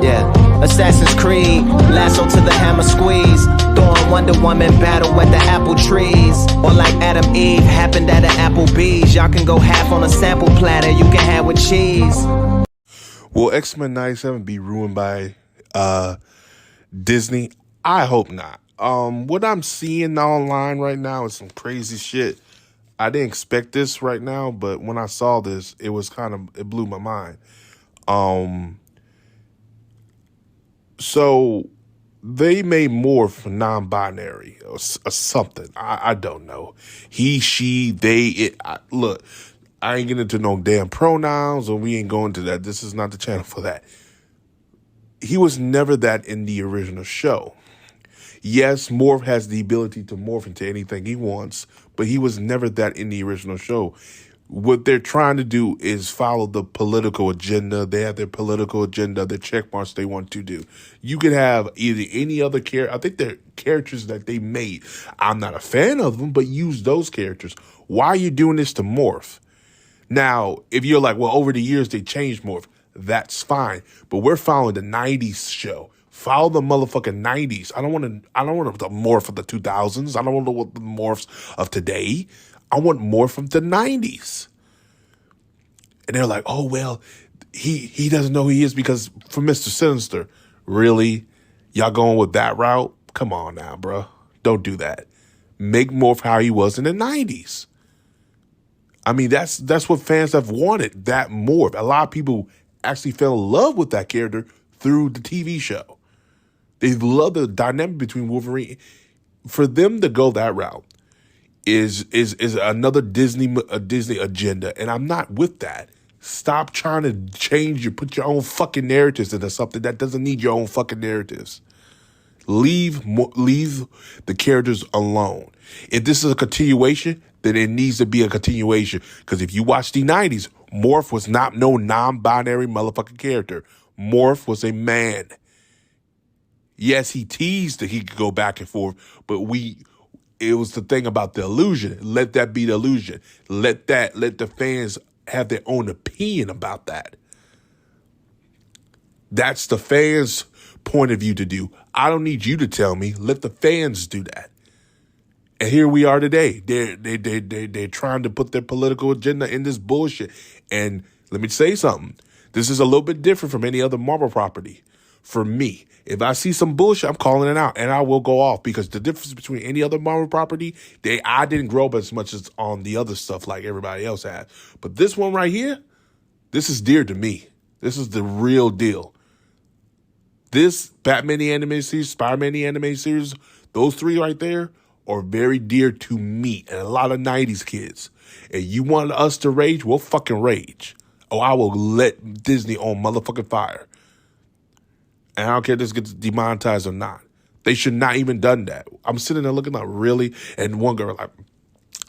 Yeah, Assassin's Creed, lasso to the hammer squeeze, throwing Wonder Woman battle at the apple trees. Or like Adam Eve, happened at an Applebee's. Y'all can go half on a sample platter, you can have with cheese. Will X-Men 97 be ruined by Disney? I hope not. What I'm seeing online right now is some crazy shit. I didn't expect this right now, but when I saw this, it blew my mind. So they made Morph non-binary or something. I don't know. He, she, they, it. Look, I ain't getting into no damn pronouns, or we ain't going to that. This is not the channel for that. He was never that in the original show. Yes, Morph has the ability to morph into anything he wants, but he was never that in the original show. What they're trying to do is follow the political agenda. They have their political agenda, their check marks they want to do. You could have either any other character. I think they're characters that they made. I'm not a fan of them, but use those characters. Why are you doing this to Morph? Now, if you're like, well, over the years they changed Morph, that's fine. But we're following the 90s show. Follow the motherfucking 90s. I don't want the Morph of the 2000s. I don't want the Morphs of today. I want more from the 90s. And they're like, oh, well, he doesn't know who he is because for Mr. Sinister. Really? Y'all going with that route? Come on now, bro. Don't do that. Make Morph how he was in the 90s. I mean, that's what fans have wanted, that Morph. A lot of people actually fell in love with that character through the TV show. They love the dynamic between Wolverine. For them to go that route is another Disney agenda, and I'm not with that. Stop trying to put your own fucking narratives into something that doesn't need your own fucking narratives. Leave the characters alone. If this is a continuation, then it needs to be a continuation. Because if you watch the 90s, Morph was not no non-binary motherfucking character. Morph was a man. Yes, he teased that he could go back and forth, but it was the thing about the illusion. Let that be the illusion. Let the fans have their own opinion about that. That's the fans' point of view to do. I don't need you to tell me. Let the fans do that. And here we are today. They're trying to put their political agenda in this bullshit. And let me say something. This is a little bit different from any other Marvel property. For me, if I see some bullshit, I'm calling it out, and I will go off, because the difference between any other Marvel property, I didn't grow up as much as on the other stuff like everybody else has. But this one right here, this is dear to me. This is the real deal. This Batman the Animated Series, Spider-Man the Animated Series, those three right there are very dear to me and a lot of 90s kids. And you want us to rage? We'll fucking rage. Oh, I will let Disney on motherfucking fire. And I don't care if this gets demonetized or not. They should not even done that. I'm sitting there looking like, really? And one girl like,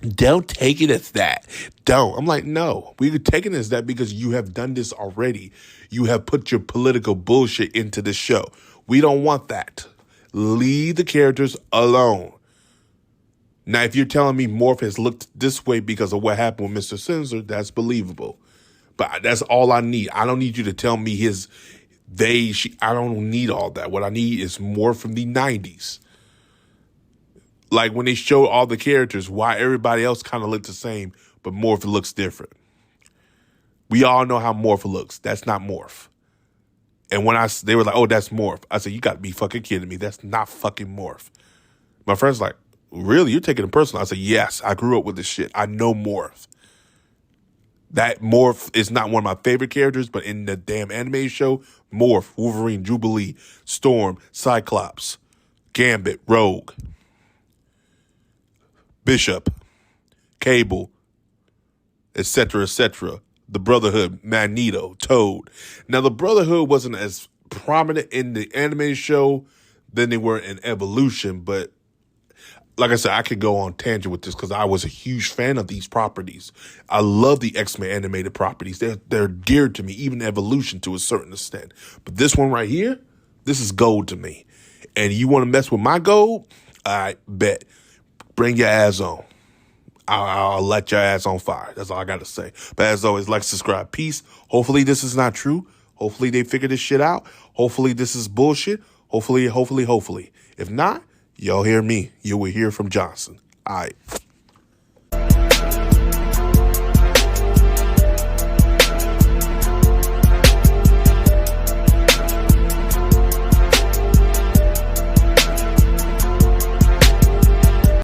don't take it as that. Don't. I'm like, no. We're taking it as that because you have done this already. You have put your political bullshit into the show. We don't want that. Leave the characters alone. Now, if you're telling me Morph has looked this way because of what happened with Mr. Sinister, that's believable. But that's all I need. I don't need you to tell me I don't need all that. What I need is more from the 90s. Like when they show all the characters, why everybody else kind of looked the same, but Morph looks different. We all know how Morph looks. That's not Morph. And when they were like, oh, that's Morph. I said, you got to be fucking kidding me. That's not fucking Morph. My friend's like, really? You're taking it personal? I said, yes, I grew up with this shit. I know Morph. That Morph is not one of my favorite characters, but in the damn anime show, Morph, Wolverine, Jubilee, Storm, Cyclops, Gambit, Rogue, Bishop, Cable, etc., etc. The Brotherhood, Magneto, Toad. Now, the Brotherhood wasn't as prominent in the anime show than they were in Evolution, but like I said, I could go on tangent with this because I was a huge fan of these properties. I love the X-Men animated properties. They're dear to me, even Evolution to a certain extent. But this one right here, this is gold to me. And you want to mess with my gold? I bet. Bring your ass on. I'll let your ass on fire. That's all I got to say. But as always, like, subscribe. Peace. Hopefully this is not true. Hopefully they figure this shit out. Hopefully this is bullshit. Hopefully. If not, y'all hear me. You will hear from Johnson. All right.